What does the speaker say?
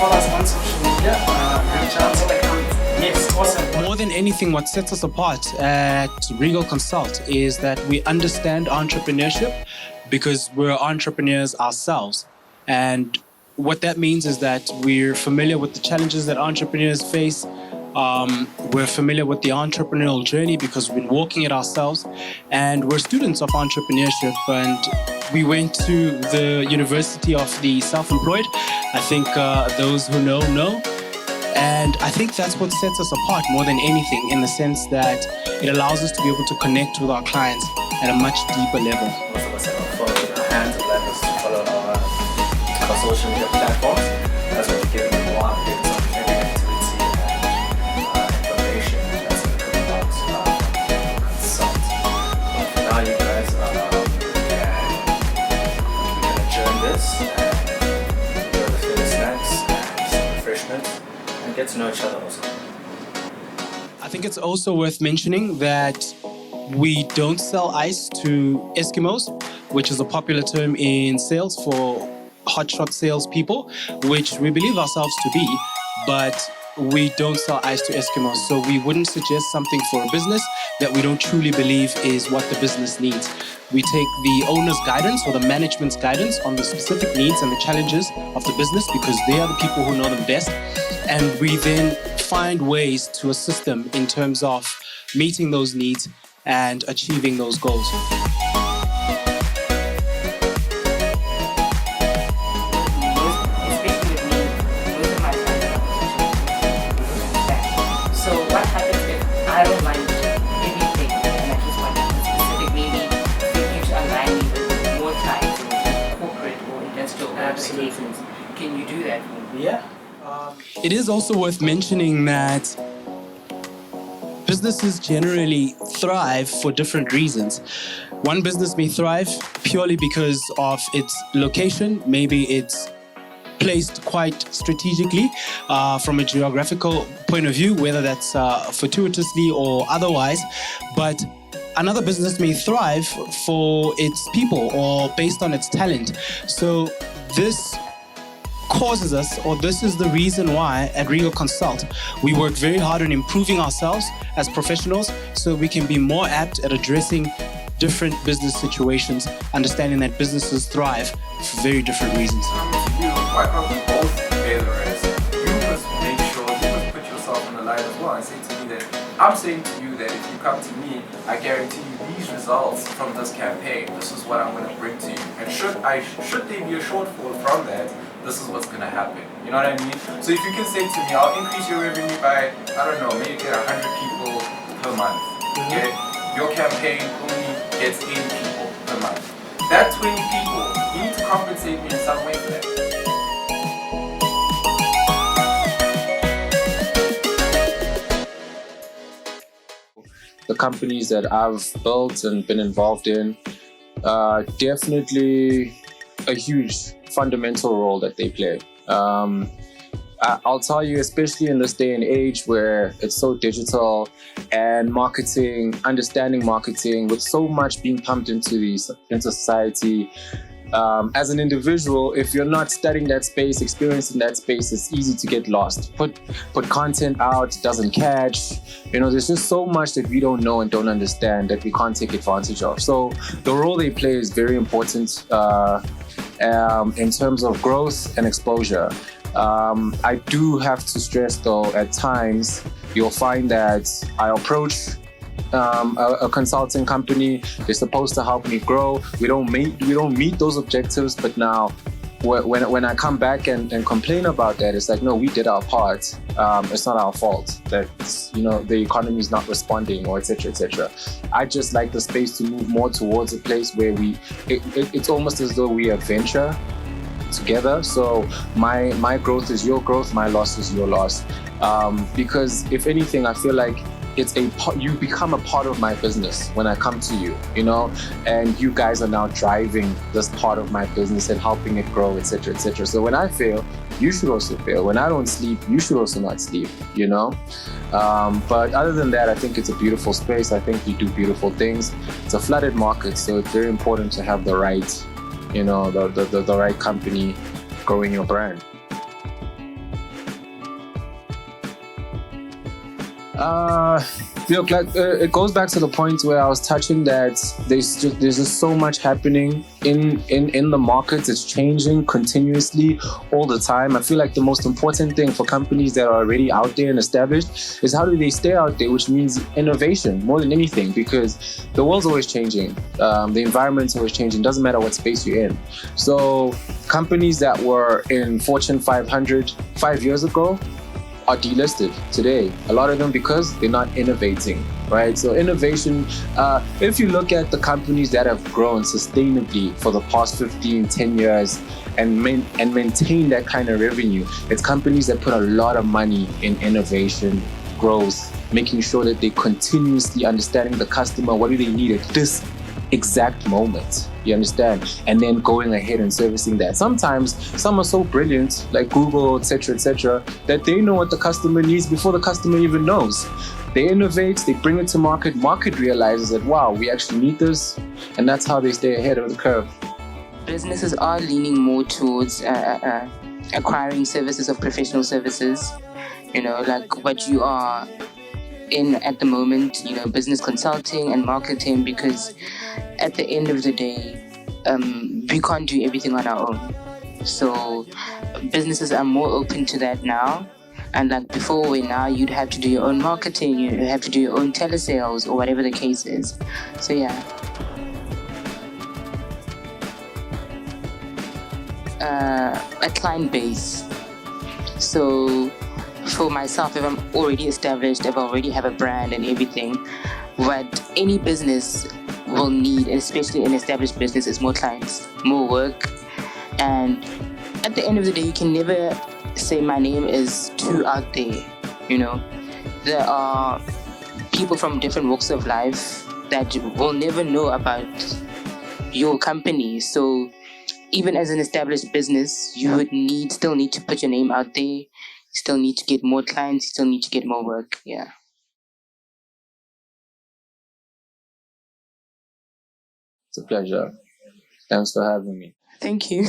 follow us on social media. Reach out. Yes, awesome. More than anything, what sets us apart at Regal Consult is that we understand entrepreneurship because we're entrepreneurs ourselves. And what that means is that we're familiar with the challenges that entrepreneurs face. We're familiar with the entrepreneurial journey because we've been walking it ourselves. And we're students of entrepreneurship, and we went to the University of the Self-Employed. I think those who know. And I think that's what sets us apart more than anything, in the sense that it allows us to be able to connect with our clients at a much deeper level. Most of us have our phone in our hands and let us to follow our social media platforms. That's what we're giving them more updates on every activity and information that's going to come about consult. But for now, you guys can adjourn this and enjoy the food snacks and some refreshments. And get to know each other also. I think it's also worth mentioning that we don't sell ice to Eskimos, which is a popular term in sales for hotshot salespeople, which we believe ourselves to be, but we don't sell ice to Eskimos. So we wouldn't suggest something for a business that we don't truly believe is what the business needs. We take the owner's guidance or the management's guidance on the specific needs and the challenges of the business, because they are the people who know them best. And we then find ways to assist them in terms of meeting those needs and achieving those goals. So what happens if I don't mind anything and I just want something specific, maybe for you to align me with more ties in corporate or industrial organizations? Can you do that for me? Yeah. It is also worth mentioning that businesses generally thrive for different reasons. One business may thrive purely because of its location. Maybe it's placed quite strategically from a geographical point of view, whether that's fortuitously or otherwise. But another business may thrive for its people or based on its talent. So this causes us, or this is the reason why at Regal Consult we work very hard on improving ourselves as professionals so we can be more apt at addressing different business situations, understanding that businesses thrive for very different reasons. Why can't we both pay the rest? You must make sure, you must put yourself on the line as well and say to me that, I'm saying to you that if you come to me, I guarantee you these results from this campaign. This is what I'm going to bring to you. And should there be a shortfall from that, this is what's going to happen. You know what I mean? So if you can say to me, I'll increase your revenue by, I don't know, maybe get 100 people per month. Okay? Your campaign only gets 80 people per month. That 20 people, you need to compensate me in some way for that. The companies that I've built and been involved in, definitely a huge fundamental role that they play. I'll tell you, especially in this day and age where it's so digital and marketing, understanding marketing, with so much being pumped into society, as an individual, if you're not studying that space, experiencing that space, it's easy to get lost. Put content out, doesn't catch. You know, there's just so much that we don't know and don't understand that we can't take advantage of. So the role they play is very important in terms of growth and exposure. I do have to stress though, at times you'll find that I approach a consulting company. They're supposed to help me grow. We don't meet those objectives, but now when I come back and complain about that, it's like, no, we did our part. It's not our fault that, you know, the economy is not responding, or etc., etc. I just like the space to move more towards a place where it's almost as though we adventure together. So my growth is your growth, my loss is your loss. Because if anything, I feel like you become a part of my business when I come to you, you know, and you guys are now driving this part of my business and helping it grow, etc., etc. So when I fail, you should also fail. When I don't sleep, you should also not sleep, you know. But other than that, I think it's a beautiful space. I think we do beautiful things. It's a flooded market, so it's very important to have the right, you know, the right company growing your brand. Look, it goes back to the point where I was touching that there's just so much happening in the markets. It's changing continuously all the time. I feel like the most important thing for companies that are already out there and established is how do they stay out there, which means innovation more than anything, because the world's always changing. The environment's always changing. Doesn't matter what space you're in. So companies that were in Fortune 500 5 years ago are delisted today. A lot of them because they're not innovating, right? So innovation, if you look at the companies that have grown sustainably for the past 15, 10 years and maintain that kind of revenue, it's companies that put a lot of money in innovation, growth, making sure that they continuously understanding the customer, what do they need at this exact moment, you understand, and then going ahead and servicing that. Sometimes some are so brilliant, like Google, etc., that they know what the customer needs before the customer even knows. They innovate, they bring it to market realizes that, wow, we actually need this, and that's how they stay ahead of the curve. Businesses are leaning more towards acquiring services of professional services, like what you are in at the moment, business consulting and marketing, because at the end of the day, we can't do everything on our own. So businesses are more open to that now. And like before, where now you'd have to do your own marketing, you have to do your own telesales or whatever the case is. So yeah. A client base. So for myself, if I'm already established, if I already have a brand and everything, what any business will need, especially an established business, is more clients, more work. And at the end of the day, you can never say my name is too out there. There are people from different walks of life that will never know about your company. So even as an established business, you would still need to put your name out there. You still need to get more clients. You still need to get more work. Yeah. It's a pleasure. Thanks for having me. Thank you.